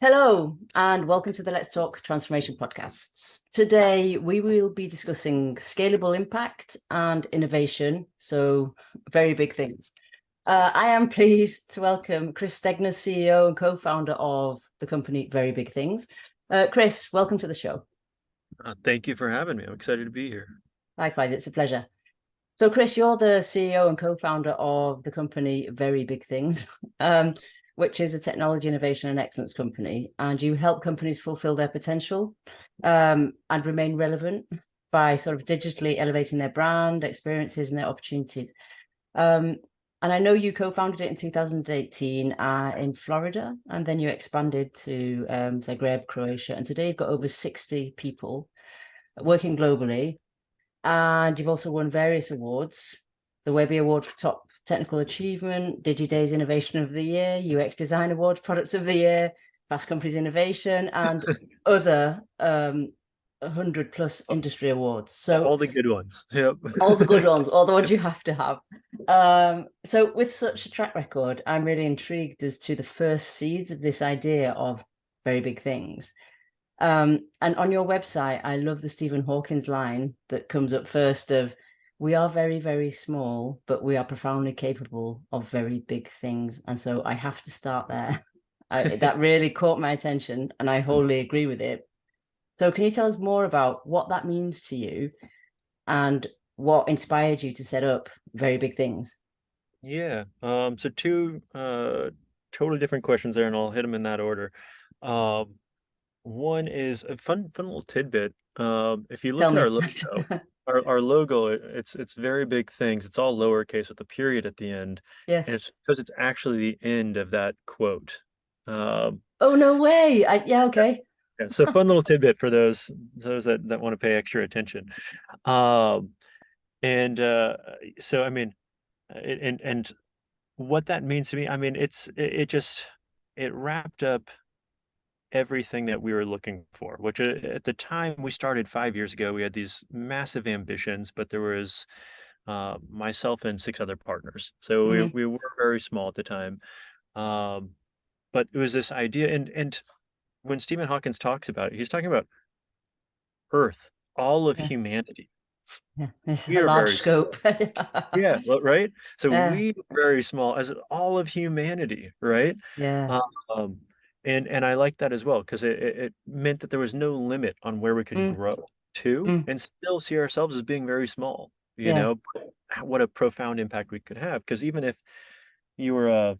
Hello, and welcome to the Let's Talk Transformation podcasts. Today, we will be discussing scalable impact and innovation. So, very big things. I am pleased to welcome Chris Stegner, CEO and co founder of the company Very Big Things. Chris, welcome to the show. Thank you for having me. I'm excited to be here. Likewise, it's a pleasure. So, Chris, you're the CEO and co-founder of the company Very Big Things, which is a technology innovation and excellence company, and you help companies fulfill their potential and remain relevant by sort of digitally elevating their brand, experiences, and their opportunities. And I know you co-founded it in 2018 in Florida, and then you expanded to Zagreb, Croatia, and today you've got over 60 people working globally. And you've also won various awards, the Webby Award for Top Technical Achievement, DigiDay's Innovation of the Year, UX Design Award, Product of the Year, Fast Company's Innovation, and other 100 plus industry awards. So All the good ones. Yep. all the good ones, all the ones you have to have. So with such a track record, I'm really intrigued as to the first seeds of this idea of very big things. And on your website, I love the Stephen Hawking's line that comes up first of, we are very, very small, but we are profoundly capable of very big things. And so I have to start there. That really caught my attention, and I wholly agree with it. So can you tell us more about what that means to you and what inspired you to set up Very Big Things? Yeah. So two totally different questions there, and I'll hit them in that order. Um, One is a fun little tidbit. If you Tell look at our me. logo, our logo, it's very big things. It's all lowercase with a period at the end, and Yes. it's because it's actually the end of that quote. Um, Oh, no way. Yeah, okay. yeah, so fun little tidbit for those that want to pay extra attention. Um, And so, I mean, and what that means to me, I mean, it just it wrapped up everything that we were looking for, which at the time we started 5 years ago, we had these massive ambitions, but there was myself and six other partners. So we, Hmm. we were very small at the time. Um, but it was this idea, and when Stephen Hawkins talks about it, he's talking about Earth, all of Yeah, humanity. yeah. It's We a are large very scope. small. Yeah, well, right? So Yeah, we are very small as all of humanity, right? yeah. Um, and I like that as well because it meant that there was no limit on where we could Mm, grow to mm, and still see ourselves as being very small, yeah, but what a profound impact we could have. Because even if you were a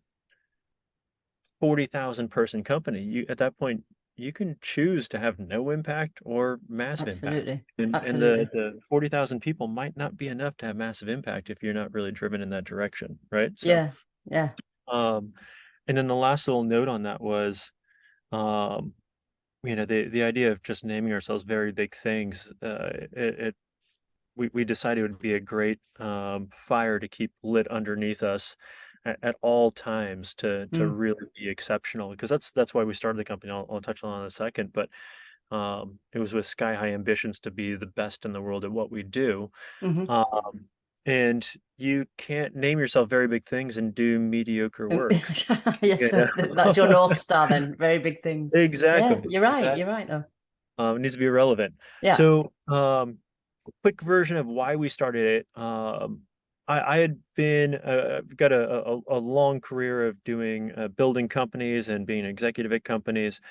40,000 person company, you at that point you can choose to have no impact or massive impact. absolutely. And the Absolutely. the 40,000 people might not be enough to have massive impact if you're not really driven in that direction, right? So, Yeah, yeah, um, and then the last little note on that was, um, the idea of just naming ourselves very big things. We decided it would be a great fire to keep lit underneath us at all times to mm, really be exceptional because that's why we started the company. I'll touch on that in a second, but it was with sky high ambitions to be the best in the world at what we do. hmm. Um, and you can't name yourself very big things and do mediocre work. Yes, You so that's your know? North Star then. Very big things. Yeah, Exactly. you're right. Exactly. You're right though. It needs to be relevant. Yeah. So, quick version of why we started it. I had been got a long career of doing building companies and being an executive at companies.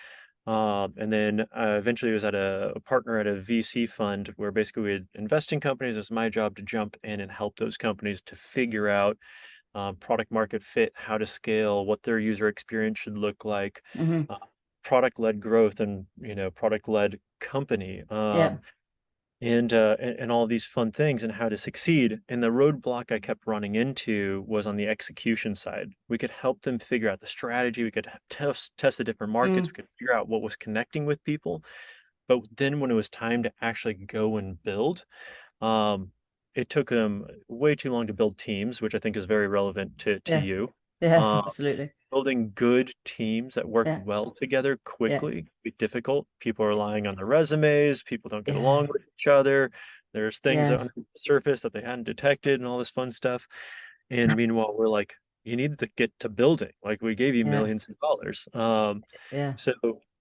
And then eventually was at a partner at a VC fund where basically we'd invest in companies. It's my job to jump in and help those companies to figure out product market fit, how to scale, what their user experience should look like, Hmm. uh, product led growth, and product led company. Yeah. And all these fun things and how to succeed. And the roadblock I kept running into was on the execution side. We could help them figure out the strategy. We could test the different markets. Mm, We could figure out what was connecting with people. But then when it was time to actually go and build, um, it took them way too long to build teams, which I think is very relevant to yeah. you. Yeah, Um, absolutely. Building good teams that work Yeah. well together Yeah. quickly can be difficult. People are relying on their resumes. People don't get Yeah. along with each other. There's things Yeah. under the surface that they hadn't detected and all this fun stuff. And meanwhile, we're like, you need to get to building. Like we gave you Yeah. millions of dollars. Yeah. So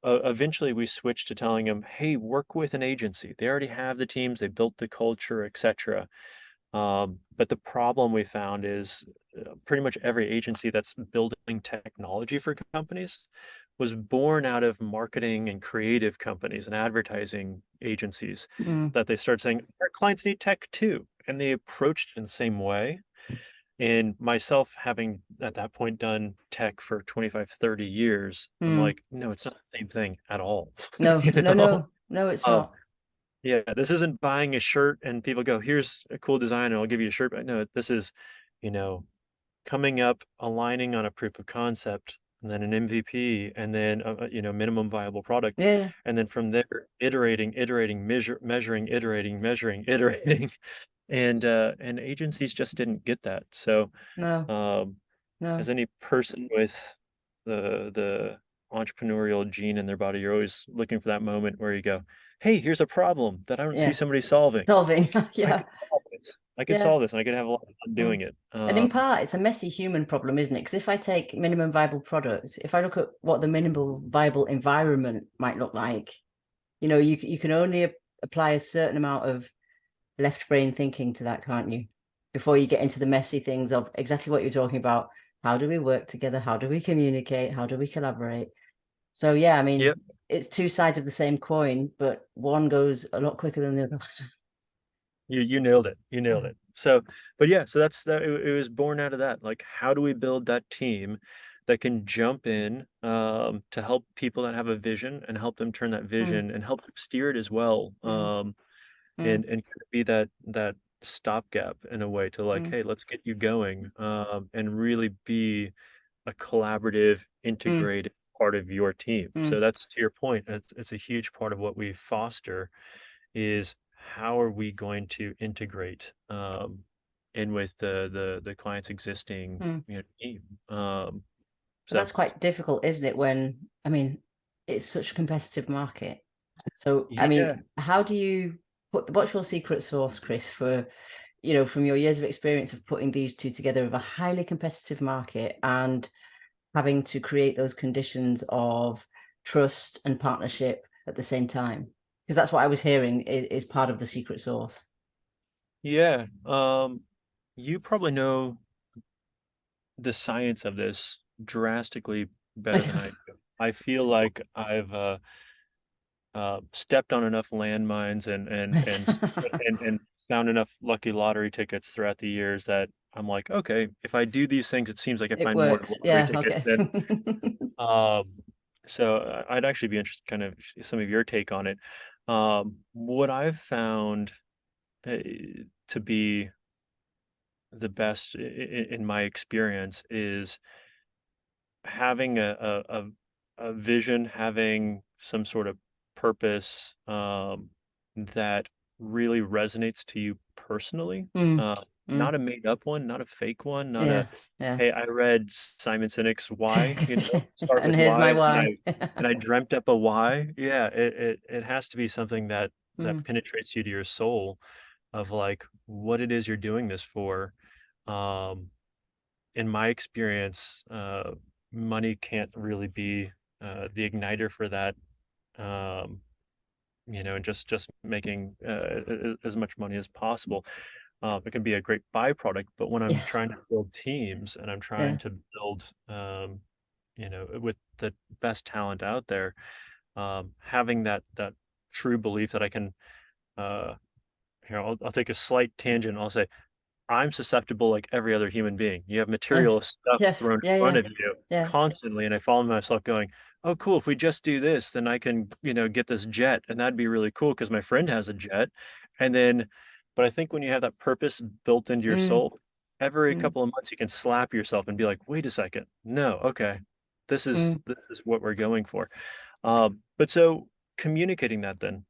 eventually we switched to telling them, hey, work with an agency. They already have the teams, they built the culture, etc. But the problem we found is pretty much every agency that's building technology for companies was born out of marketing and creative companies and advertising agencies Mm, that they start saying, our clients need tech too. And they approached it in the same way. And myself, having at that point done tech for 25, 30 years, I'm mm. like, no, it's not the same thing at all. No, You no, know? no, no, it's Um, not. yeah, this isn't buying a shirt and people go, here's a cool design and I'll give you a shirt. But no, this is, you know, coming up, aligning on a proof of concept and then an MVP and then minimum viable product. Yeah, And then from there, iterating, measuring, iterating, measuring, iterating. And agencies just didn't get that. So no, um, as no. any person with the entrepreneurial gene in their body, you're always looking for that moment where you go, "Hey, here's a problem that I don't see Yeah. somebody solving. Solving. I Yeah. could solve this. I could Yeah. solve this, and I could have a lot of fun Mm. doing it." And in part, it's a messy human problem, isn't it? Because if I take minimum viable product, if I look at what the minimum viable environment might look like, you can only apply a certain amount of left brain thinking to that, can't you? Before you get into the messy things of exactly what you're talking about. How do we work together? How do we communicate? How do we collaborate? So yeah, I mean, Yep, it's two sides of the same coin, but one goes a lot quicker than the other. you nailed it. You nailed it. So, but yeah, so that's that. It was born out of that. Like, how do we build that team that can jump in to help people that have a vision and help them turn that Mm, vision and help them steer it as well. mm, mm, And kind of be that stopgap in a way to like, mm, hey, let's get you going, and really be a collaborative, mm, integrated part of your team. So mm, that's to your point. It's a huge part of what we foster is how are we going to integrate in with the client's existing mm. team. Um, But so that's quite difficult, isn't it? When, I mean, it's such a competitive market. So, I yeah, mean, how do you what's your secret sauce, Chris, for, from your years of experience of putting these two together of a highly competitive market and having to create those conditions of trust and partnership at the same time? Because that's what I was hearing is part of the secret sauce. yeah. You probably know the science of this drastically better than I do. I feel like I've stepped on enough landmines and found enough lucky lottery tickets throughout the years that I'm like, okay, if I do these things, it seems like I It find more works. lottery Yeah. tickets Okay. than um. So I'd actually be interested, kind of some of your take on it. What I've found uh, to be the best in my experience is having a vision, having some sort of purpose that really resonates to you personally. Mm, Not mm. a made up one, not a fake one, not a Yeah. Yeah. hey, I read Simon Sinek's Why, start And with here's my why, why. and I dreamt up a why. Yeah, it has to be something that Mm, penetrates you to your soul of like what it is you're doing this for. Um, in my experience, money can't really be the igniter for that. Um, and just making as much money as possible. It can be a great byproduct, but when I'm yeah. trying to build teams and I'm Yeah. trying to build, with the best talent out there, having that true belief that I can, uh, I'll take a slight tangent. I'll say I'm susceptible like every other human being. You have Yeah. material stuff Yes. thrown in Yeah. front Yeah. of you Yeah. constantly, and I follow myself going, "Oh, cool! If we just do this, then I can, get this jet, and that'd be really cool because my friend has a jet." And then, but I think when you have that purpose built into your Mm, soul, every mm, couple of months you can slap yourself and be like, "Wait a second, no, okay, this is mm, this is what we're going for." But so communicating that then,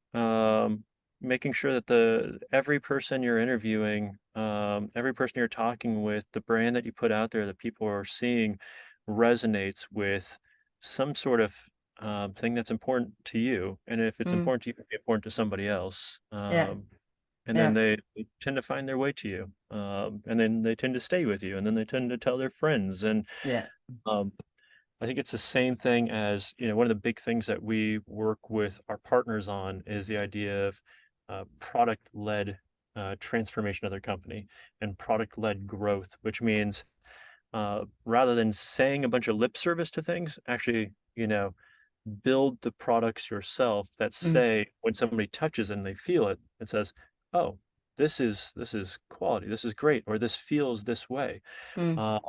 making sure that the every person you're interviewing, every person you're talking with, the brand that you put out there that people are seeing resonates with some sort of thing that's important to you. And if it's mm. important to you, it can be important to somebody else. Yeah. and Yeah. then they tend to find their way to you, and then they tend to stay with you, and then they tend to tell their friends. And Yeah. um, I think it's the same thing as, one of the big things that we work with our partners on is the idea of product-led transformation of their company and product-led growth, which means rather than saying a bunch of lip service to things, actually, build the products yourself that Mm, say when somebody touches and they feel it, it says, "Oh, this is quality. This is great," or "This feels this way." mm, Uh,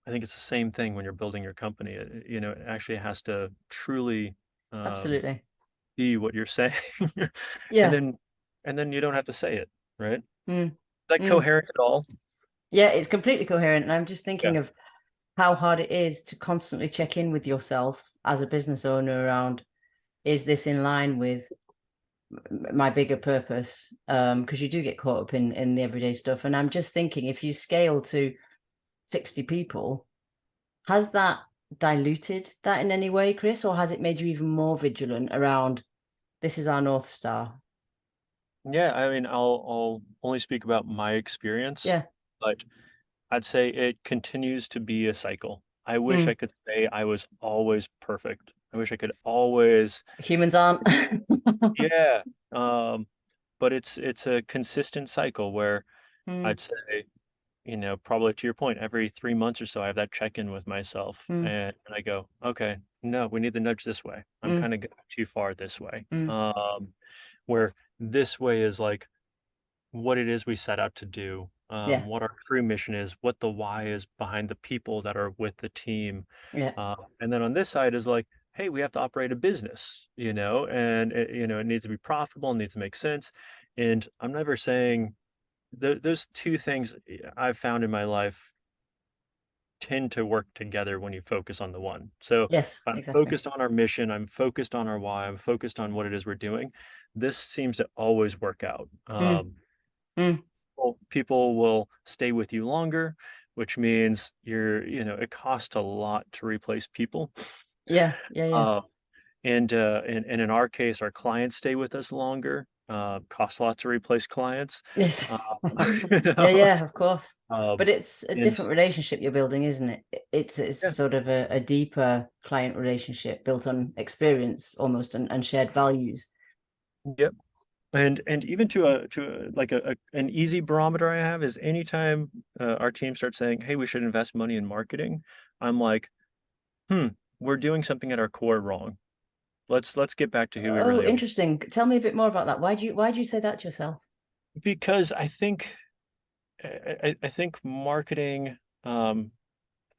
I think it's the same thing when you're building your company. It actually has to truly um, absolutely. be what you're saying, and Yeah. then you don't have to say it, right? Is Mm, that mm. coherent at all? Yeah, it's completely coherent. And I'm just Yeah. thinking of how hard it is to constantly check in with yourself as a business owner around, is this in line with my bigger purpose? Because you do get caught up in the everyday stuff. And I'm just thinking, if you scale to 60 people, has that diluted that in any way, Chris, or has it made you even more vigilant around, this is our North Star? Yeah, I mean, I'll only speak about my experience, Yeah. but I'd say it continues to be a cycle. I wish I Mm. could say I was always perfect. I wish I could always, Humans aren't. yeah. But it's a consistent cycle where Mm, I'd say, probably to your point, every 3 months or so, I have that check-in with myself, mm, and I go, okay, no, we need to nudge this way. I'm mm, kind of going too far this way. mm. Where this way is like what it is we set out to do, Yeah. what our true mission is, what the why is behind the people that are with the team. Yeah. And then on this side is like, hey, we have to operate a business, and it needs to be profitable, it needs to make sense. And I'm never saying those two things I've found in my life tend to work together when you focus on the one. So Yes, I'm exactly. focused on our mission, I'm focused on our why, I'm focused on what it is we're doing. This seems to always work out. Mm, mm. People will stay with you longer, which means it costs a lot to replace people. Yeah. Yeah. Yeah. Uh, and in our case, our clients stay with us longer. Costs a lot to replace clients. Yes. Uh, you Yeah. know, Yeah. Of course. But it's a and different relationship you're building, isn't it? It's yeah, sort of a deeper client relationship built on experience almost, and shared values. yep. And even like an easy barometer I have is anytime our team starts saying, "Hey, we should invest money in marketing," I'm like, "Hmm, we're doing something at our core wrong. Let's get back to who we Oh, really are." interesting. Tell me a bit more about that. Why do you say that to yourself? Because I think marketing, um,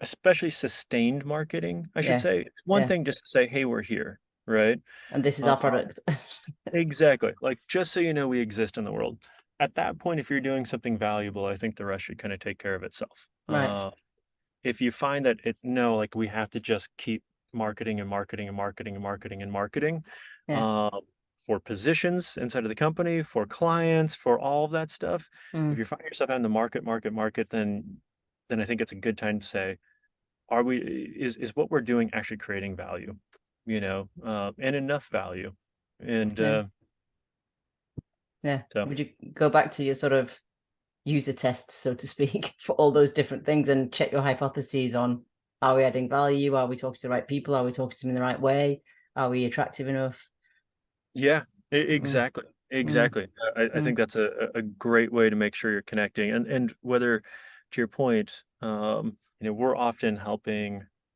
especially sustained marketing, I should Yeah. say, it's one Yeah. thing just to say, "Hey, we're here," right? And this is Uh, our product. exactly. Like just so you know we exist in the world. At that point, if you're doing something valuable, I think the rest should kind of take care of itself. Right. If you find that no, like we have to just keep marketing and marketing and marketing and marketing and marketing, Yeah. uh, for positions inside of the company, for clients, for all of that stuff. If Mm. you find yourself out in the market, then I think it's a good time to say, are we is what we're doing actually creating value, and enough value, and Yeah. Yeah. so Would you go back to your sort of user tests, so to speak, for all those different things and check your hypotheses on, are we adding value? Are we talking to the right people? Are we talking to them in the right way? Are we attractive enough? yeah, Mm, exactly. mm, Exactly. I think mm. that's a great way to make sure you're connecting. And whether, to your point, we're often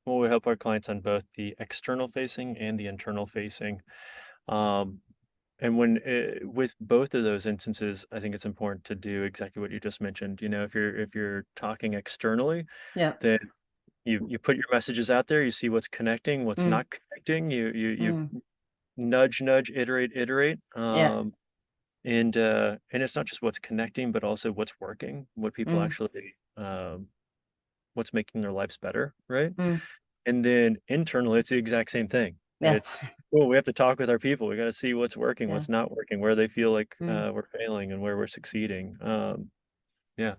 we help our clients on both the external facing and the internal facing. Um, and with both of those instances, I think it's important to do exactly what you just mentioned. If you're talking externally, Yeah. then you put your messages out there, you see what's connecting, what's Mm, not connecting, you mm. nudge, nudge, iterate. Yeah. And it's not just what's connecting, but also what's working, what people Mm, actually, what's making their lives better, right? mm. And then internally, it's the exact same thing. Yeah. We have to talk with our people. We got to see what's working, Yeah. what's not working, where they feel like Mm. we're failing and where we're succeeding. Yeah,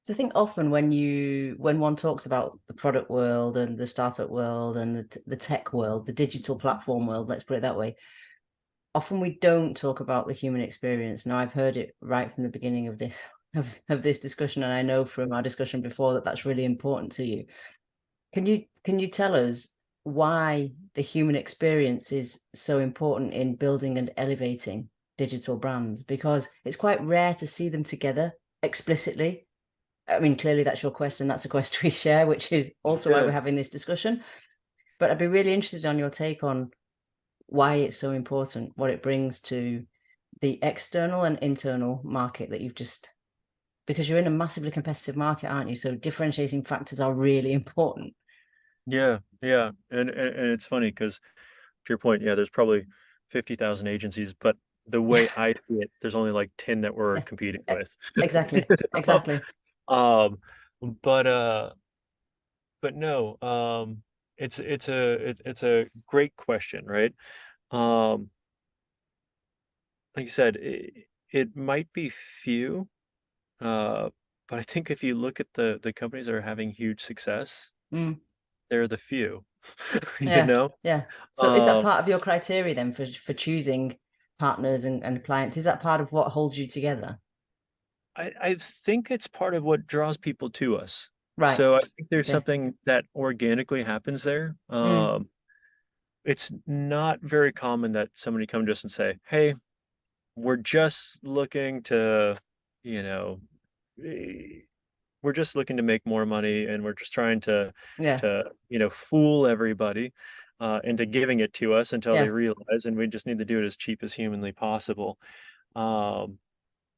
So I think often when one talks about the product world and the startup world and the tech world, the digital platform world, let's put it that way, often we don't talk about the human experience. Now, I've heard it right from the beginning of this of this discussion, and I know from our discussion before that that's really important to you. Can you tell us why the human experience is so important in building and elevating digital brands? Because it's quite rare to see them together explicitly. I mean, clearly that's your question. That's a question we share, which is also why Yeah. we're having this discussion. But I'd be really interested on your take on why it's so important, what it brings to the external and internal market that you've just, because you're in a massively competitive market, aren't you? So differentiating factors are really important. Yeah, yeah. And it's funny because to your point, yeah, there's probably 50,000 agencies, but the way I see it, there's only like 10 that we're Yeah, competing e- with. exactly, exactly. Um, but but no, it's a great question, right? Um, like you said, it might be few, uh, but I think if you look at the companies that are having huge success, Mm, they're the few, you yeah, know? yeah. So is that Um, part of your criteria then for choosing partners and clients? Is that part of what holds you together? I think it's part of what draws people to us. Right. So I think there's Okay. something that organically happens there. Mm, It's not very common that somebody come to us and say, "Hey, we're just looking to, you know, eh, we're just looking to make more money, and we're just trying yeah. to fool everybody into giving it to us until they Yeah. realize, and we just need to do it as cheap as humanly possible." Um,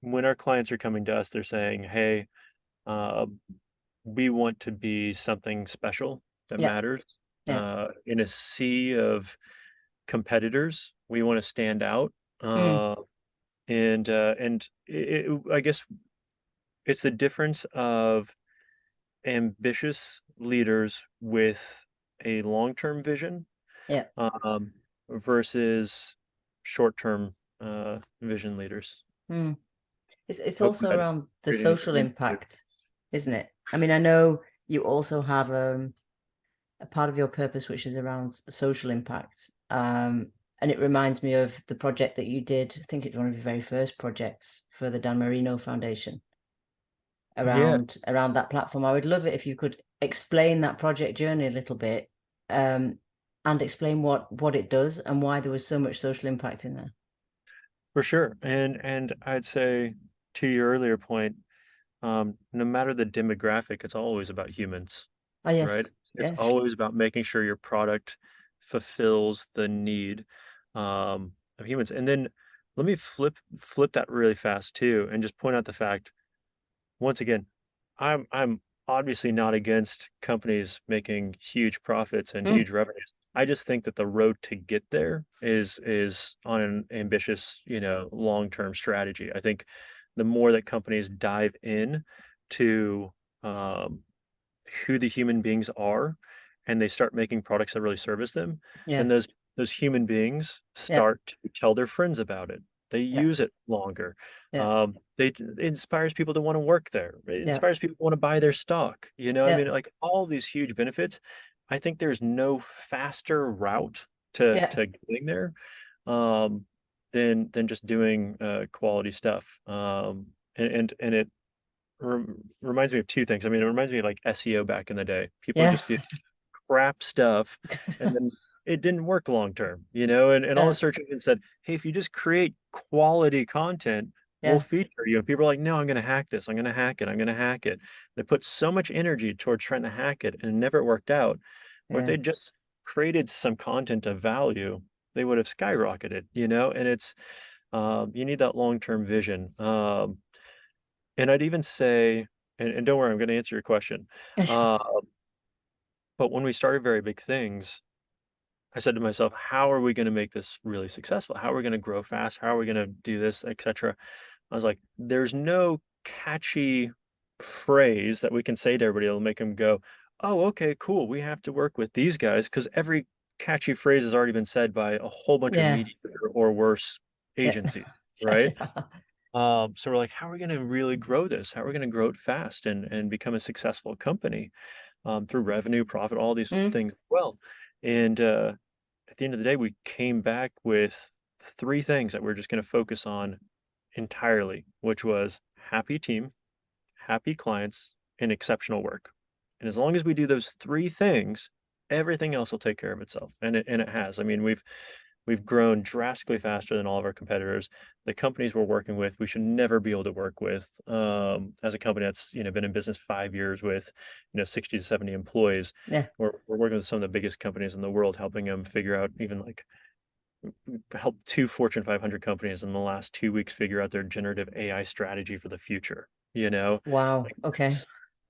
when our clients are coming to us, they're saying, "Hey, uh, we want to be something special that Yeah. matters. Yeah. In a sea of competitors, we want to stand out." Mm, Uh, I guess it's the difference of ambitious leaders with a long-term vision yeah. um, versus short-term vision leaders. Mm. It's Hopefully also that around the create any social distinction. impact, isn't it? I mean, I know you also have a part of your purpose which is around social impact. And it reminds me of the project that you did. I think it's one of your very first projects for the Dan Marino Foundation Yeah, around that platform. I would love it if you could explain that project journey a little bit, and explain what it does and why there was so much social impact in there. for sure. And I'd say to your earlier point, no matter the demographic, it's always about humans, Oh right? yes, It's yes, always about making sure your product fulfills the need of humans. And then let me flip that really fast too, and just point out the fact, once again, I'm obviously not against companies making huge profits and mm, huge revenues. I just think that the road to get there is on an ambitious, long-term strategy. I think the more that companies dive in to um, who the human beings are, and they start making products that really service them, then yeah, those human beings yeah, start to tell their friends about it. They yeah, use it longer. yeah, It inspires people to want to work there. It yeah, inspires people to want to buy their stock. I yeah, mean, like all these huge benefits. I think there's no faster route to yeah, to getting there um, than just doing quality stuff. And it reminds me of two things. I mean, it reminds me of like SEO back in the day. People would yeah, just do crap stuff, and then it didn't work long term, and all the yeah, search engines said, "Hey, if you just create quality content, we'll yeah, feature you." And people are like, "No, I'm going to hack this. I'm going to hack it. I'm going to hack it." They put so much energy towards trying to hack it, and it never worked out. Where if yeah. they just created some content of value, they would have skyrocketed. And it's you need that long term vision. And I'd even say, and don't worry, I'm going to answer your question. Uh, but when we started Very Big Things, I said to myself, how are we going to make this really successful? How are we going to grow fast? How are we going to do this, etc.? I was like, there's no catchy phrase that we can say to everybody that'll make them go, "Oh, okay, cool. We have to work with these guys," because every catchy phrase has already been said by a whole bunch of Yeah, mediocre or worse yeah, agencies, right? yeah, So we're like, how are we going to really grow this? How are we going to grow it fast and become a successful company through revenue, profit, all these mm, things? Well, and at the end of the day, we came back with three things that we're just going to focus on entirely, which was happy team, happy clients, and exceptional work. And as long as we do those three things, everything else will take care of itself. And it has. I mean, we've grown drastically faster than all of our competitors. The companies we're working with, we should never be able to work with. As a company that's been in business 5 years with 60 to 70 employees, Yeah. we're working with some of the biggest companies in the world, helping them figure out even like help two Fortune 500 companies in the last 2 weeks figure out their generative AI strategy for the future. Wow. Like Okay.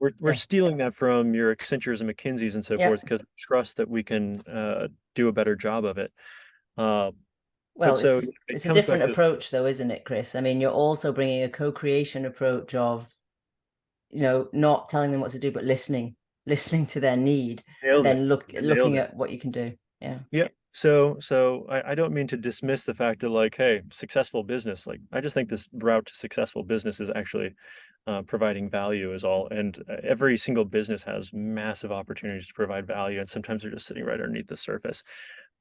we're Yeah. stealing that from your Accentures and McKinseys and so Yeah. forth because trust that we can do a better job of it. Uh, but Well, so it it's a comes different back to approach though, isn't it, Chris? I mean, you're also bringing a co-creation approach of, not telling them what to do, but listening to their need and nailed it. then You nailed looking it. at what you can do. Yeah. Yeah. So I don't mean to dismiss the fact that like, hey, successful business. Like, I just think this route to successful business is actually providing value is all. And every single business has massive opportunities to provide value, and sometimes they're just sitting right underneath the surface.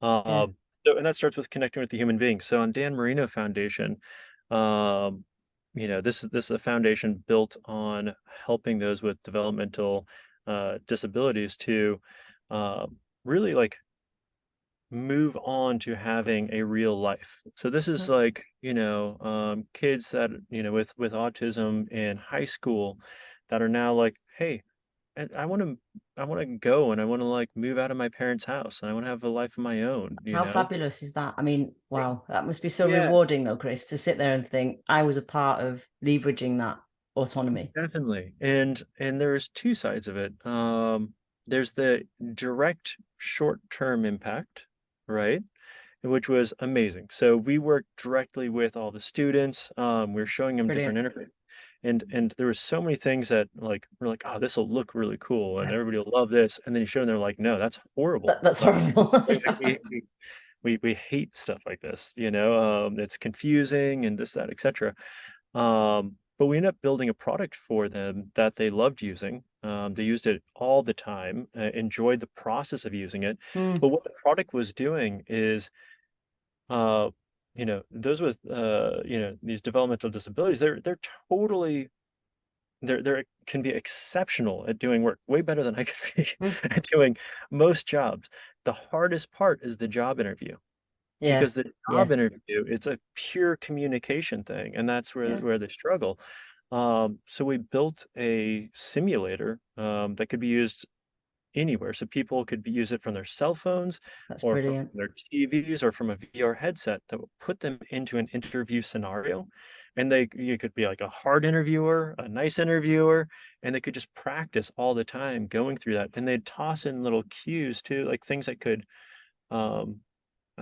Yeah. Um, and that starts with connecting with the human being. So on Dan Marino Foundation, um, this is a foundation built on helping those with developmental disabilities to really like move on to having a real life. So this is Mhm. like, kids that, with autism in high school that are now like, hey, I want to go and I want to like move out of my parents' house and I want to have a life of my own, you How know? fabulous is that? I mean, wow, that must be so Yeah, rewarding though, Chris, to sit there and think I was a part of leveraging that autonomy. definitely. And there's two sides of it. There's the direct short-term impact, right? Which was amazing. So we worked directly with all the students. We were showing them different Brilliant. interface, and there was so many things that like we're like, oh, this will look really cool, and Yeah. everybody will love this. And then you show them, they're like, no, that's horrible. That's Like horrible. we hate stuff like this. It's confusing and this, that, etc. But we ended up building a product for them that they loved using. They used it all the time, enjoyed the process of using it. Hmm. But what the product was doing is uh, those with these developmental disabilities, they're totally they're can be exceptional at doing work, way better than I could be Hmm. at doing most jobs. The hardest part is the job interview Yeah. because the Yeah. job interview, it's a pure communication thing, and that's where Yeah. they struggle. So we built a simulator that could be used anywhere. So people could use it from their cell phones That's or from brilliant. their TVs or from a VR headset that will put them into an interview scenario. And you could be like a hard interviewer, a nice interviewer, and they could just practice all the time going through that. And they'd toss in little cues too, like things that could um,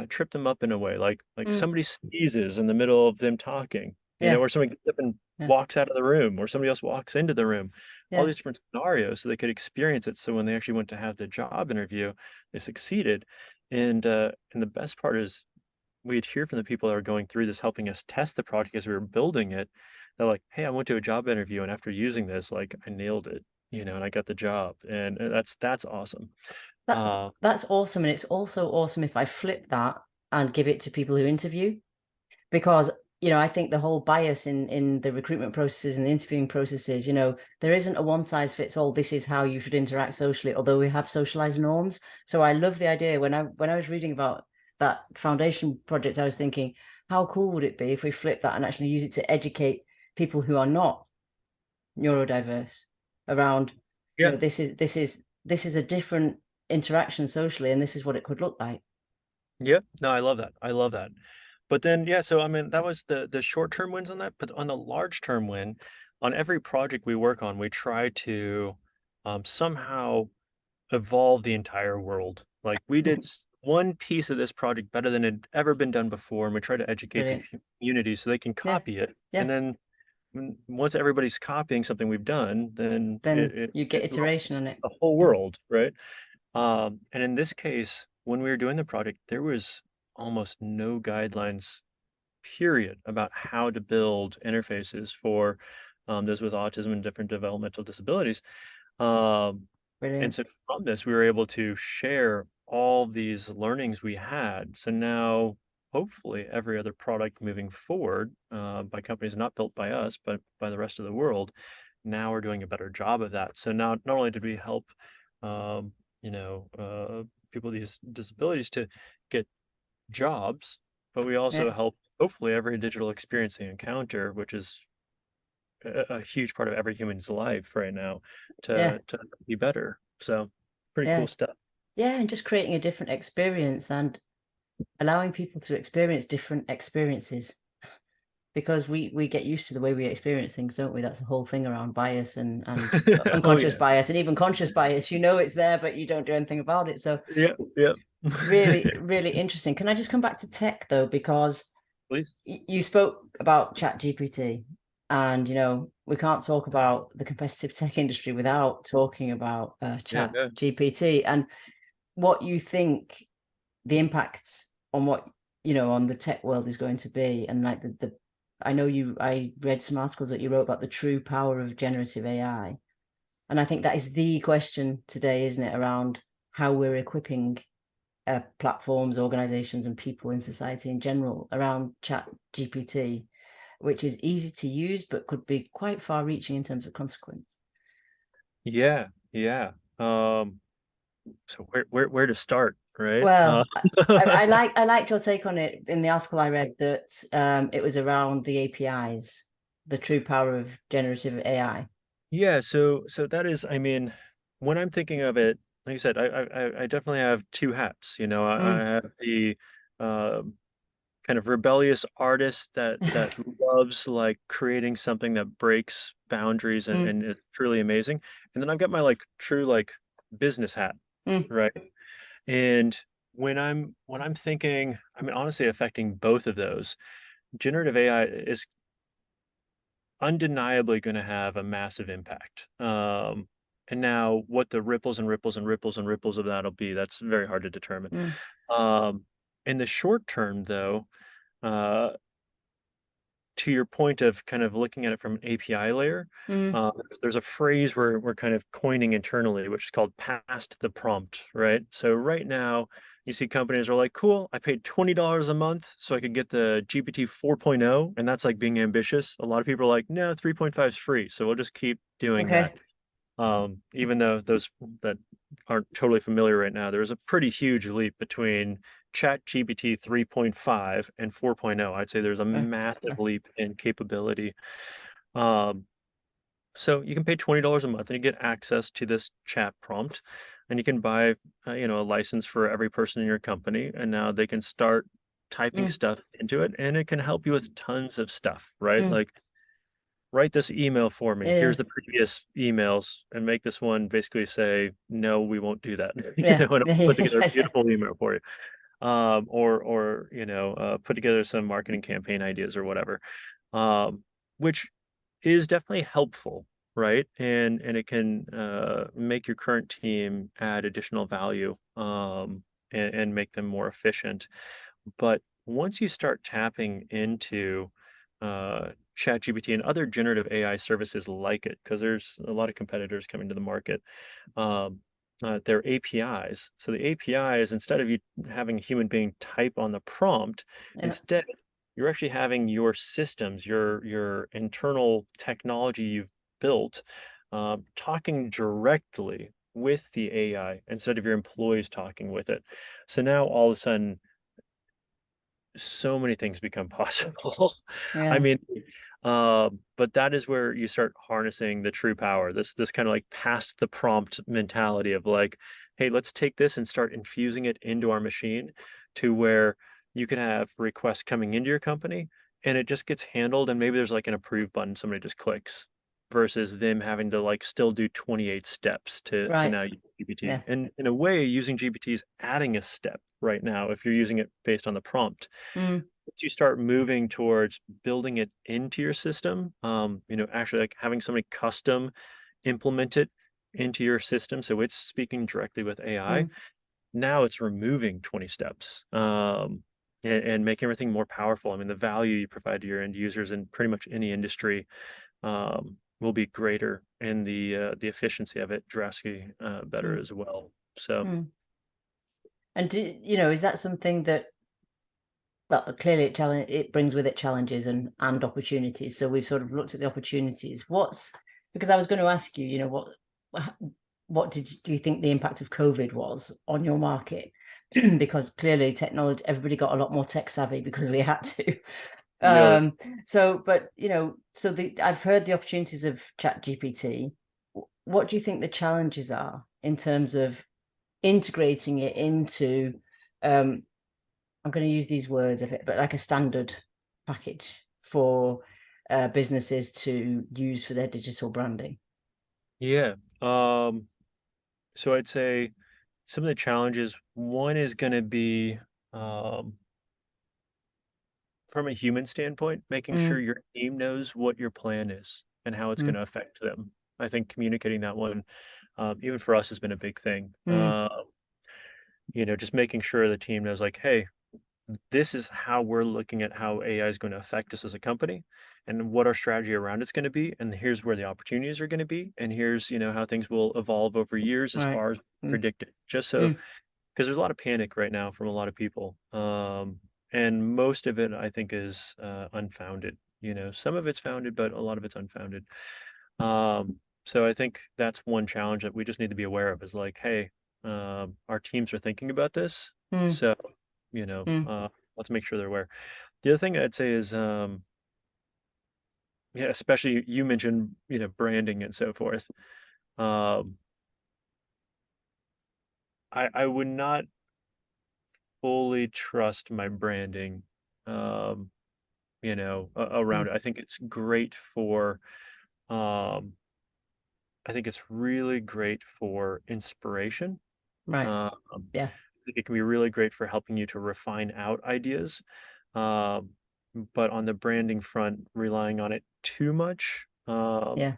trip them up in a way, like Hmm. somebody sneezes in the middle of them talking, Yeah. or somebody gets up and Yeah. walks out of the room, or somebody else walks into the room. All Yeah. these different scenarios, so they could experience it. So when they actually went to have the job interview, they succeeded. And the best part is we'd hear from the people that are going through this, helping us test the product as we were building it. They're like, "Hey, I went to a job interview, and after using this, like I nailed it, and I got the job." And that's awesome. That's Uh, that's awesome. And it's also awesome if I flip that and give it to people who interview, because I think the whole bias in the recruitment processes and the interviewing processes, there isn't a one size fits all. This is how you should interact socially, although we have socialized norms. So I love the idea. When I was reading about that foundation project, I was thinking, how cool would it be if we flip that and actually use it to educate people who are not neurodiverse around, yeah, this is a different interaction socially, and this is what it could look like. yeah. No, I love that. I love that. But then, yeah, so I mean, that was the short-term wins on that. But on the large-term win, on every project we work on, we try to somehow evolve the entire world. Like we did one piece of this project better than had ever been done before, and we try to educate the Brilliant. community so they can Yeah. copy it. And Yeah. then once everybody's copying something we've done, then Then you get it's iteration on it. the whole Yeah. world, right? And in this case, when we were doing the project, there was almost no guidelines, period, about how to build interfaces for those with autism and different developmental disabilities. Um, and Brilliant. so from this, we were able to share all these learnings we had. So now hopefully every other product moving forward by companies not built by us, but by the rest of the world. Now we're doing a better job of that. So now not only did we help, um, you know, people with these disabilities to get jobs, but we also Yeah, help hopefully every digital experience they encounter, which is a huge part of every human's life right now, yeah, to be better. So pretty yeah, cool stuff. yeah, and just creating a different experience and allowing people to experience different experiences because we get used to the way we experience things, don't we? That's the whole thing around bias and Oh unconscious yeah. bias and even conscious bias. You know it's there, but you don't do anything about it. So Yeah, yeah. really, really interesting. Can I just come back to tech though, because Please. you spoke about Chat GPT, and we can't talk about the competitive tech industry without talking about Yeah, Chat no. GPT and what you think the impact on what on the tech world is going to be, and like the I read some articles that you wrote about the true power of generative AI, and I think that is the question today, isn't it, around how we're equipping platforms, organizations, and people in society in general around Chat GPT, which is easy to use but could be quite far reaching in terms of consequence. Yeah, yeah. So where to start, right? Well, I liked your take on it in the article I read that it was around the APIs, the true power of generative AI. Yeah, so that is, I mean, when I'm thinking of it, like I said, I definitely have two hats. I Mm. have the um kind of rebellious artist that loves like creating something that breaks boundaries and, Mm. and it's truly amazing. And then I've got my like true like business hat, Mm. right? And when I'm thinking, I mean, honestly, affecting both of those, generative AI is undeniably going to have a massive impact. And now what the ripples and ripples and ripples and ripples of that'll be, that's very hard to determine. Mm. Um, in the short term, though, uh, to your point of kind of looking at it from an API layer, Mm. there's a phrase we're kind of coining internally, which is called past the prompt, right? So right now, you see companies are like, cool, I paid $20 a month so I could get the GPT 4.0, and that's like being ambitious. A lot of people are like, no, 3.5 is free, so we'll just keep doing that. Okay. Even though those that aren't totally familiar right now, there's a pretty huge leap between ChatGPT 3.5 and 4.0. I'd say there's a Uh, massive uh, leap in capability. Um, so you can pay $20 a month and you get access to this chat prompt, and you can buy, a license for every person in your company, and now they can start typing mm. stuff into it, and it can help you with tons of stuff, right? Mm. Like write this email for me. Yeah. Here's the previous emails and make this one basically say, no, we won't do that. Yeah. And I'll put together a Yeah. beautiful email for you. Or put together some marketing campaign ideas or whatever. Which is definitely helpful, right? And it can make your current team add additional value and make them more efficient. But once you start tapping into ChatGPT and other generative AI services like it, because there's a lot of competitors coming to the market, um, their APIs. So the APIs, instead of you having a human being type on the prompt, Yeah. instead you're actually having your systems, your internal technology you've built, talking directly with the AI instead of your employees talking with it. So now all of a sudden so many things become possible. I Yeah. mean, but that is where you start harnessing the true power. This kind of like past the prompt mentality of like, hey, let's take this and start infusing it into our machine to where you can have requests coming into your company and it just gets handled and maybe there's like an approve button somebody just clicks versus them having to like still do 28 steps to now Right. use GPT. Yeah. And in a way, using GPT is adding a step right now if you're using it based on the prompt. Mm. Once you start moving towards building it into your system, actually like having somebody custom implement it into your system so it's speaking directly with AI, Mm. now it's removing 20 steps. And make everything more powerful. I mean, the value you provide to your end users in pretty much any industry will be greater, and the efficiency of it drastically better Mm. as well. So Mm. And is that something that Well, clearly it brings with it challenges and opportunities. So we've sort of looked at the opportunities. Because I was going to ask you, what do you think the impact of COVID was on your market? Because clearly technology, everybody got a lot more tech savvy because we had to. Really? But I've heard the opportunities of Chat GPT. What do you think the challenges are in terms of integrating it into I'm going to use these words of it, but like a standard package for businesses to use for their digital branding? Yeah. Um, so I'd say some of the challenges, one is going to be um, from a human standpoint, making sure Mm, your team knows what your plan is and how it's going mm, to affect them. I think communicating that one, even for us, has been a big thing. mm, Just making sure the team knows, like, hey, this is how we're looking at how AI is going to affect us as a company and what our strategy around it's going to be. And here's where the opportunities are going to be. And here's, how things will evolve over years as right. far as Mm, predicted. Just so, mm, because there's a lot of panic right now from a lot of people. And most of it, I think, is unfounded. Some of it's founded, but a lot of it's unfounded. So I think that's one challenge that we just need to be aware of is like, hey, our teams are thinking about this. mm, So, you know, mm, uh, let's make sure they're aware. The other thing I'd say is, yeah, especially you mentioned, branding and so forth. Um, I would not fully trust my branding, um, around mm. it. Um, I think it's really great for inspiration. Right. Um, Yeah. I think it can be really great for helping you to refine out ideas. Um, but on the branding front, relying on it too much, Yeah.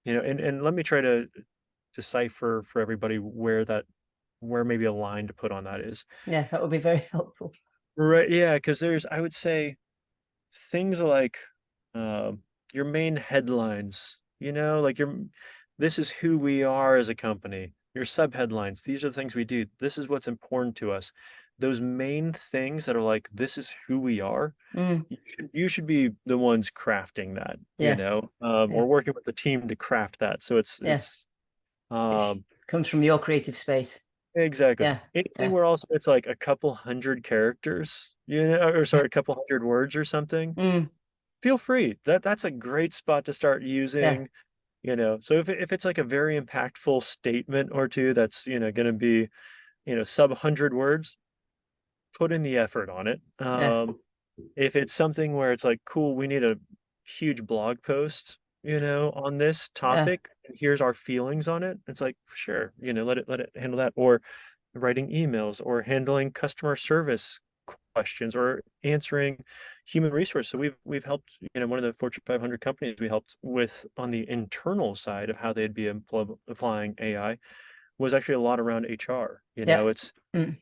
and let me try to decipher for everybody where maybe a line to put on that is. Yeah. That would be very helpful. Right, yeah, because I would say things like um, your main headlines, like this is who we are as a company. Your subheadlines, these are the things we do. This is what's important to us. Those main things that are like, this is who we are. Mm, You should be the ones crafting that, yeah. or Yeah. working with the team to craft that. So it's Yeah. it's It um comes from your creative space. exactly Yeah. anything Yeah. where also it's like a couple hundred characters, or sorry, a couple hundred words or something. Mm, Feel free. That's a great spot to start yeah. using. So if it's like a very impactful statement or two that's going to be sub 100 words, put in the effort on it. Yeah. If it's something where it's like, cool, we need a huge blog post, on this Yeah. topic, and here's our feelings on it. It's like, sure, let it handle that. Or writing emails or handling customer service questions or answering human resource. So we've helped, one of the Fortune 500 companies we helped with on the internal side of how they'd be applying AI was actually a lot around HR. Yeah. It's Mm,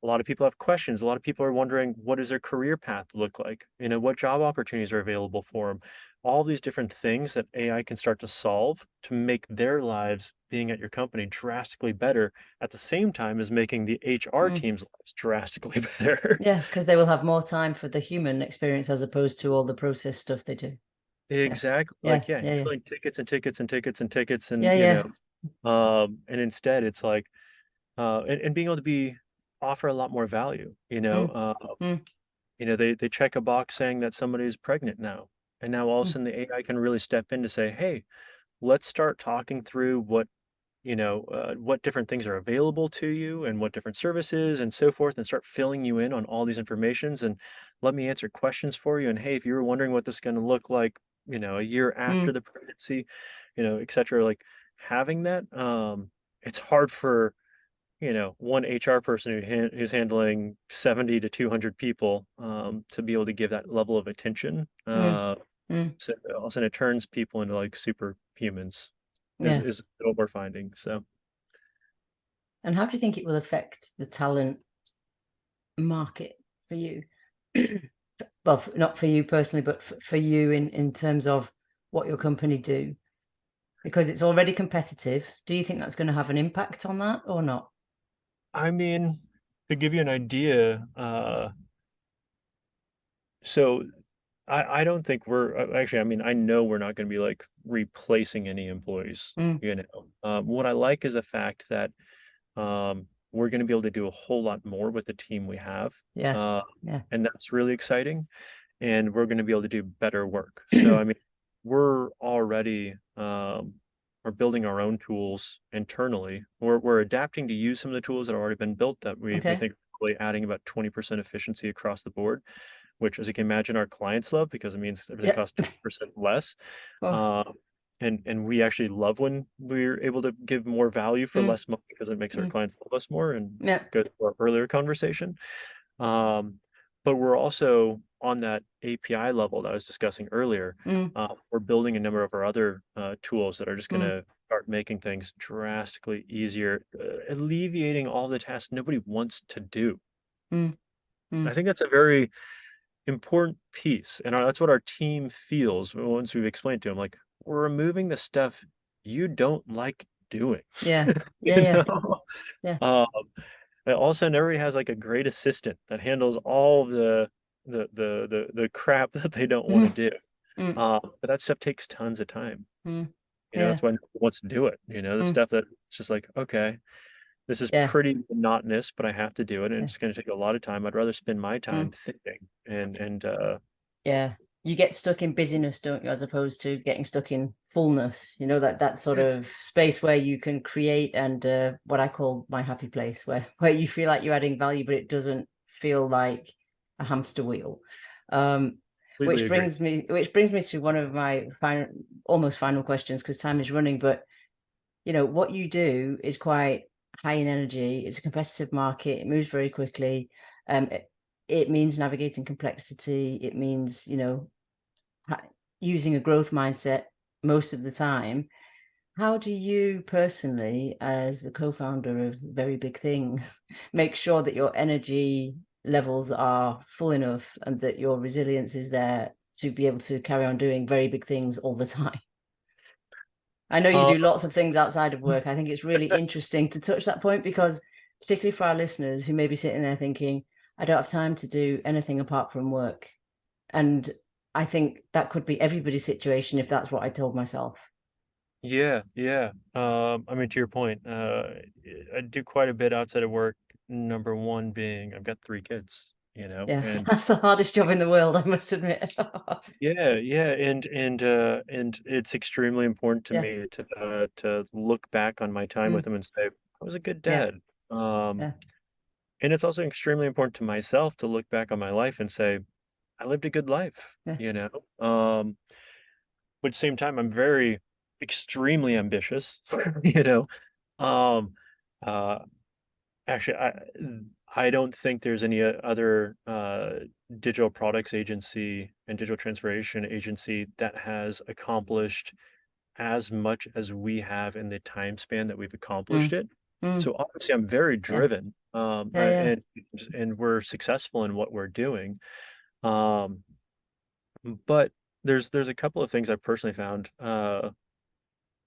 a lot of people have questions. A lot of people are wondering, what does their career path look like? What job opportunities are available for them? All these different things that AI can start to solve to make their lives being at your company drastically better at the same time as making the HR mm. team's lives drastically better. Yeah, because they will have more time for the human experience as opposed to all the process stuff they do. Yeah. Exactly. Yeah. Like, yeah, Yeah. Yeah. handling tickets and tickets and tickets and tickets Yeah. and Yeah. and instead it's like and being able to offer a lot more value, Mm, mm, they check a box saying that somebody is pregnant now. And now all of a mm, sudden the AI can really step in to say, hey, let's start talking through what different things are available to you and what different services and so forth, and start filling you in on all these informations and let me answer questions for you. And hey, if you were wondering what this is going to look like, a year after mm, the pregnancy, et cetera, like having that, it's hard for one HR person who's handling 70 to 200 people to be able to give that level of attention. mm, mm. So all of a sudden it turns people into like superhumans is, Yeah. is what we're finding. So And how do you think it will affect the talent market for you? Well, not for you personally, but for you in terms of what your company do, because it's already competitive. Do you think that's going to have an impact on that or not? I mean, to give you an idea, So I don't think we're actually, I mean, I know we're not going to be like replacing any employees, Mm, you know. What I like is the fact that we're going to be able to do a whole lot more with the team we have. yeah. Uh, Yeah. and that's really exciting. And we're going to be able to do better work. So, I mean, we're already we're building our own tools internally. We're adapting to use some of the tools that have already been built that we Okay. think are really adding about 20% efficiency across the board, which, as you can imagine, our clients love because it means everything Yep. costs 20% less. Of course. Um, and we actually love when we're able to give more value for Mm, less money because it makes our mm, clients love us more and yeah. go to our earlier conversation. Um, but we're also on that API level that I was discussing earlier. Mm, We're building a number of our other tools that are just going mm, to start making things drastically easier, alleviating all the tasks nobody wants to do. mm, I mm. think that's a very important piece, and that's what our team feels once we've explained to them, like, we're removing the stuff you don't like doing. Yeah. Yeah. You Yeah. know? Yeah. Um, and all of a sudden, everybody has like a great assistant that handles all the crap that they don't want to Mm, do. mm, But that stuff takes tons of time. mm. You know, Yeah. that's why no one wants to do it. You know, the Mm, stuff that it's just like, okay, this is yeah. pretty monotonous, but I have to do it, and Yeah. it's going to take a lot of time. I'd rather spend my time Mm, thinking and yeah. You get stuck in busyness, don't you, as opposed to getting stuck in fullness. You know, that sort yeah, of space where you can create and what I call my happy place, where you feel like you're adding value, but it doesn't feel like a hamster wheel. Um, completely agree. which brings me to one of my almost final questions because time is running. But you know, what you do is quite high in energy. It's a competitive market. It moves very quickly. It means navigating complexity. It means, you know, ha- using a growth mindset most of the time. How do you personally, as the co-founder of Very Big Things, make sure that your energy levels are full enough and that your resilience is there to be able to carry on doing very big things all the time? I know you Uh, do lots of things outside of work. I think it's really interesting to touch that point because, particularly for our listeners who may be sitting there thinking, I don't have time to do anything apart from work. And I think that could be everybody's situation if that's what I told myself. yeah, yeah. I mean, to your point, I do quite a bit outside of work. Number one being I've got 3 kids, you know, Yeah, and that's the hardest job in the world, I must admit. yeah, yeah, and it's extremely important to Yeah, me to look back on my time with mm, them and say I was a good yeah, dad. Um, yeah, and it's also extremely important to myself to look back on my life and say I lived a good life, yeah. you know. But at the same time, I'm very extremely ambitious, you know. Um, uh, Actually, I don't think there's any other digital products agency and digital transformation agency that has accomplished as much as we have in the time span that we've accomplished Mm, it. mm, So obviously, I'm very yeah, driven, yeah, yeah. and we're successful in what we're doing. Um, but there's a couple of things I've personally found.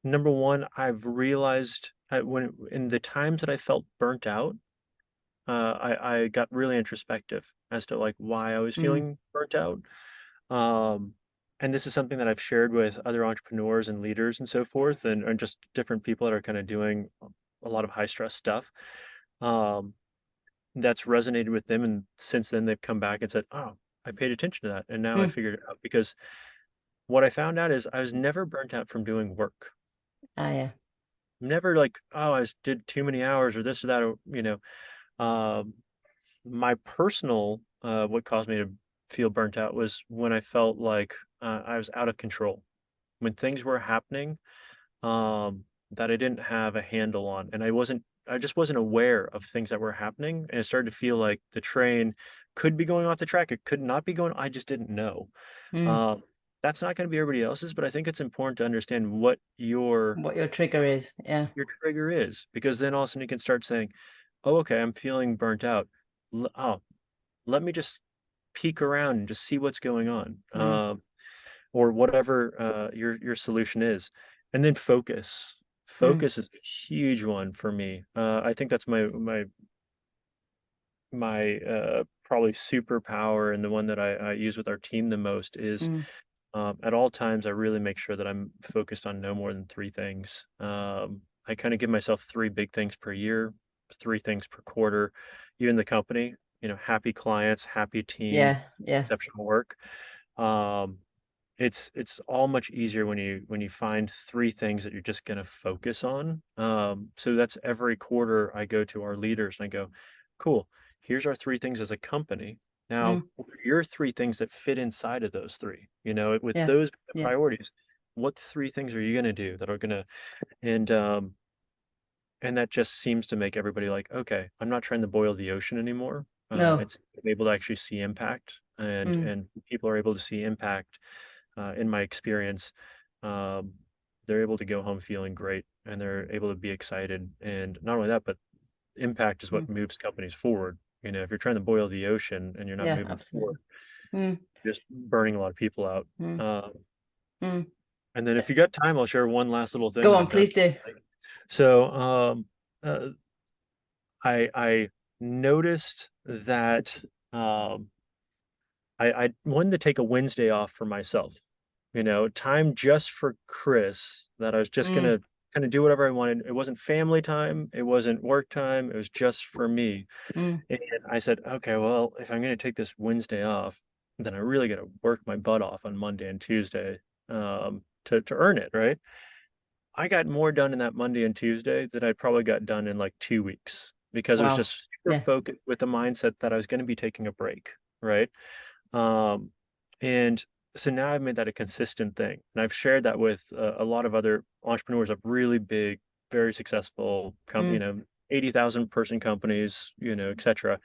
Number one, I've realized when in the times that I felt burnt out. I got really introspective as to like why I was Mm, feeling burnt out. Um, and this is something that I've shared with other entrepreneurs and leaders and so forth, and just different people that are kind of doing a lot of high stress stuff. Um, that's resonated with them, and since then they've come back and said, "Oh, I paid attention to that, and now I mm. figured it out." Because what I found out is I was never burnt out from doing work. Ah, yeah. Never like, oh, did too many hours or this or that, or you know. Um, My personal, what caused me to feel burnt out was when I felt like I was out of control. When things were happening that I didn't have a handle on, and I just wasn't aware of things that were happening, and it started to feel like the train could be going off the track. It could not be going. I just didn't know. Mm. Um, that's not going to be everybody else's, but I think it's important to understand what What your trigger is. Yeah. your trigger is, because then all of a sudden you can start saying, "Oh, okay, I'm feeling burnt out. Oh, let me just peek around and just see what's going on, Mm, or whatever your solution is, and then focus. mm, Focus is a huge one for me. I think that's my probably superpower, and the one that I use with our team the most is, Mm. at all times, I really make sure that I'm focused on no more than three things. I kind of give myself three big things per year, three things per quarter. Even the company, happy clients, happy team, Yeah, yeah, exceptional work. Um, it's all much easier when you find three things that you're just going to focus on. So that's every quarter I go to our leaders and I go, cool, here's our three things as a company. Now, mm, what are your three things that fit inside of those three? With yeah, those yeah. priorities, what three things are you going to do that are going to, and and that just seems to make everybody like, okay, I'm not trying to boil the ocean anymore. No. It's able to actually see impact, and Mm, and people are able to see impact, in my experience. um, they're able to go home feeling great, and they're able to be excited. And not only that, but impact is what mm, moves companies forward. If you're trying to boil the ocean and you're not yeah, moving forward, absolutely. Mm, you're just burning a lot of people out. mm, Uh, mm. and then if you got time, I'll share one last little thing Go that on, I've done. please do. So uh, I noticed that, um, I wanted to take a Wednesday off for myself, time just for Chris, that I was just Mm, gonna kind of do whatever I wanted. It wasn't family time, it wasn't work time, it was just for me. mm, And I said, okay, well, if I'm gonna take this Wednesday off, then I really gotta work my butt off on Monday and Tuesday, to earn it, right? I got more done in that Monday and Tuesday than I probably got done in like 2 weeks, because I was wow. just super Yeah. focused with the mindset that I was going to be taking a break, right? Um, and so now I've made that a consistent thing, and I've shared that with a lot of other entrepreneurs of really big, very successful, Mm, 80,000 person companies, etc.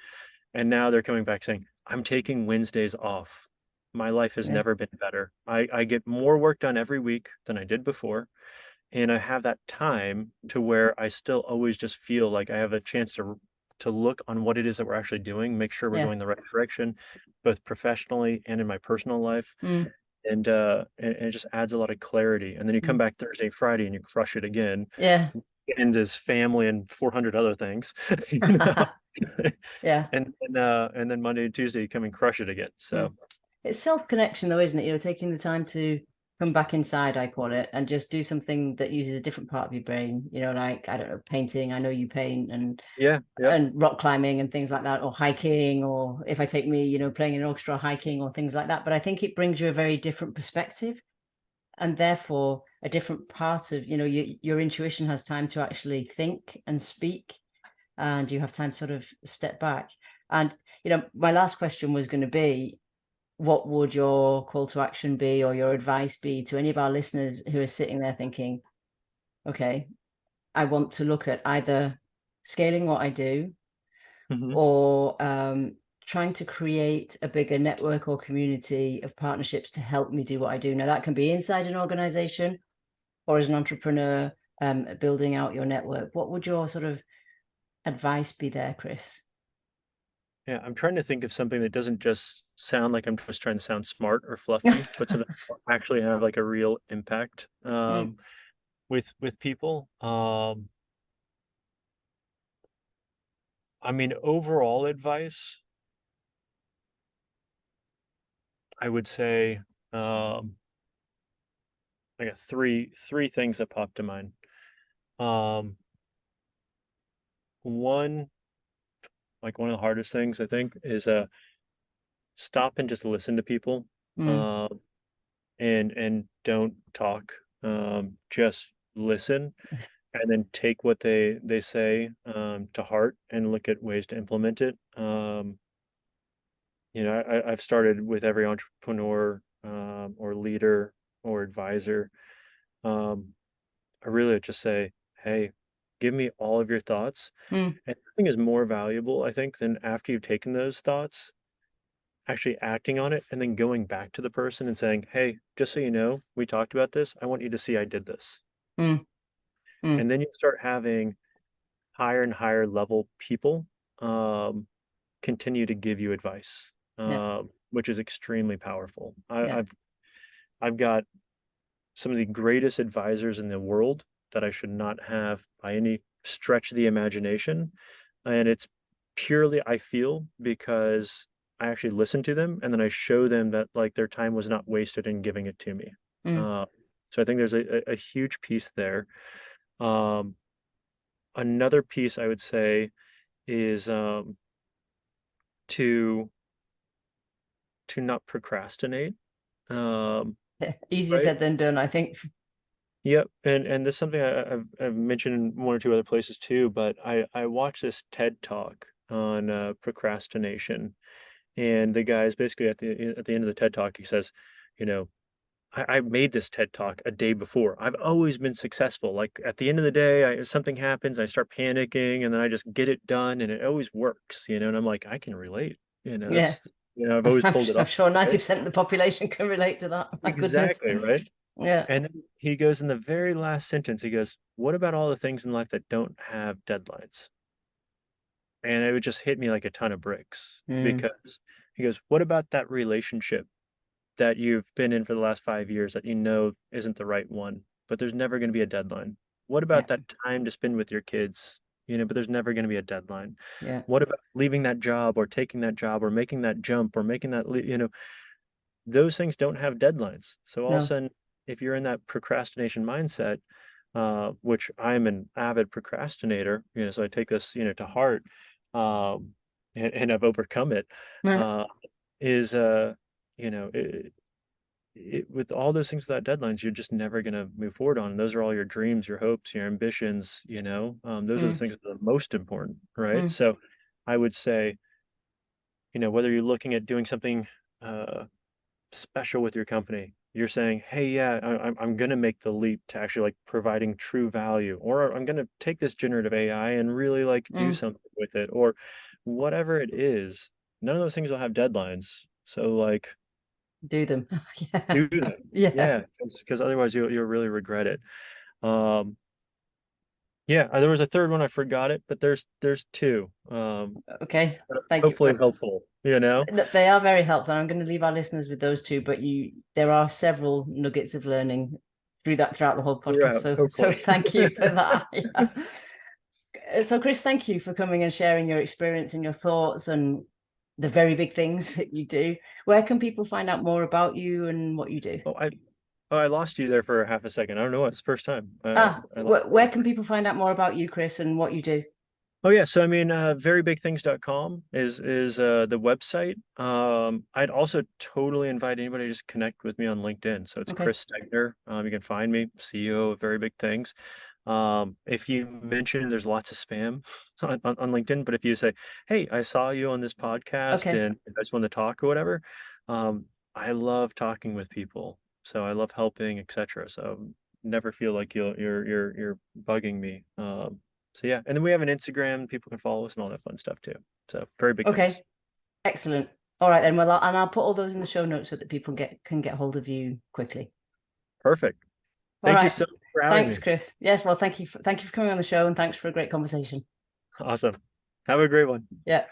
And now they're coming back saying, "I'm taking Wednesdays off. My life has yeah. never been better. I get more work done every week than I did before." And I have that time to where I still always just feel like I have a chance to look on what it is that we're actually doing, make sure we're Yeah. going the right direction, both professionally and in my personal life. Mm, And it just adds a lot of clarity. And then you come mm. back Thursday, Friday, and you crush it again. Yeah. And his family and 400 other things, you know. Yeah. And then Monday and Tuesday you come and crush it again. Mm. So It's self-connection though, isn't it? Taking the time to come back inside, I call it, and just do something that uses a different part of your brain, like, I don't know, painting. I know you paint, and yeah, yep. rock climbing and things like that, or hiking, or if I take me, playing in an orchestra, hiking, or things like that. But I think it brings you a very different perspective, and therefore a different part of, your intuition has time to actually think and speak, and you have time to sort of step back. And, my last question was going to be, what would your call to action be, or your advice be, to any of our listeners who are sitting there thinking, okay, I want to look at either scaling what I do, Hmm. or trying to create a bigger network or community of partnerships to help me do what I do. Now, that can be inside an organization or as an entrepreneur, building out your network. What would your sort of advice be there, Chris? Yeah, I'm trying to think of something that doesn't just sound like I'm just trying to sound smart or fluffy, but something that will actually have like a real impact, Mm, with people. I mean, overall advice, I would say, I got three things that pop to mind. Um, one, like one of the hardest things I think is stop and just listen to people, mm, um, and don't talk. Just listen, and then take what they say, to heart, and look at ways to implement it. I've started with every entrepreneur, or leader or advisor. Um, I really just say, hey, give me all of your thoughts. mm, And nothing is more valuable, I think, than after you've taken those thoughts, actually acting on it and then going back to the person and saying, hey, just so you know, we talked about this. I want you to see I did this. mm, mm. And then you start having higher and higher level people, um, continue to give you advice, Yeah, which is extremely powerful. yeah. I've got some of the greatest advisors in the world that I should not have by any stretch of the imagination. And it's purely, I feel, because I actually listen to them, and then I show them that like their time was not wasted in giving it to me. Mm. So I think there's a huge piece there. Um, Another piece I would say is to not procrastinate. Um, Easier right? said than done, I think. Yep. And this is something I've mentioned in one or two other places too, but I watched this TED talk on procrastination, and the guy's basically at the end of the TED talk, he says, you know, I made this TED talk a day before. I've always been successful. Like at the end of the day, something happens, I start panicking, and then I just get it done, and it always works, And I'm like, I can relate. Yeah. That's, I've always I'm, pulled it I'm off, sure right? 90% of the population can relate to that. My goodness. Exactly, right? Yeah. And then he goes in the very last sentence, he goes, what about all the things in life that don't have deadlines? And it would just hit me like a ton of bricks Mm. because he goes, what about that relationship that you've been in for the last 5 years that isn't the right one, but there's never going to be a deadline? What Yeah. about that time to spend with your kids? But there's never going to be a deadline. Yeah. What about leaving that job or taking that job or making that jump or making those things don't have deadlines. So all of a No. sudden, if you're in that procrastination mindset, which I'm an avid procrastinator, so I take this, to heart, and I've overcome it, uh, is, with all those things without deadlines, you're just never going to move forward on. And those are all your dreams, your hopes, your ambitions, those are the Mm. things that are most important, right? Mm. So I would say, whether you're looking at doing something, uh, special with your company. You're saying, hey, yeah, I'm going to make the leap to actually like providing true value, or I'm going to take this generative AI and really like do Mm. something with it, or whatever it is. None of those things will have deadlines. So like Do them. Yeah. do them. Yeah. Yeah, because otherwise you'll really regret it. Um, yeah, there was a third one, I forgot it, but there's two. Okay. Thank you. Hopefully helpful, They are very helpful. I'm going to leave our listeners with those two, but there are several nuggets of learning throughout the whole podcast. throughout, So hopefully. thank you for that. Yeah. So Chris, thank you for coming and sharing your experience and your thoughts and the very big things that you do. Where can people find out more about you and what you do? Oh, I lost you there for half a second. I don't know. It's the first time. I lost Where can people find out more about you, Chris, and what you do? Oh yeah, so I mean, verybigthings.com is the website. I'd also totally invite anybody to just connect with me on LinkedIn. So it's Okay. Chris Stegner. You can find me, CEO of Very Big Things. If you mention there's lots of spam on LinkedIn, but if you say, "Hey, I saw you on this podcast Okay. and I just want to talk or whatever," I love talking with people. So I love helping, etc. So never feel like you're bugging me. So yeah, and then we have an Instagram. People can follow us and all that fun stuff too. So very big things. Okay. Excellent. All right then. Well, I'll put all those in the show notes so that people can get hold of you quickly. Perfect. All Thank you right. so much for having Thanks, me. Chris. Yes. Well, thank you for coming on the show and thanks for a great conversation. Awesome. Have a great one. Yeah.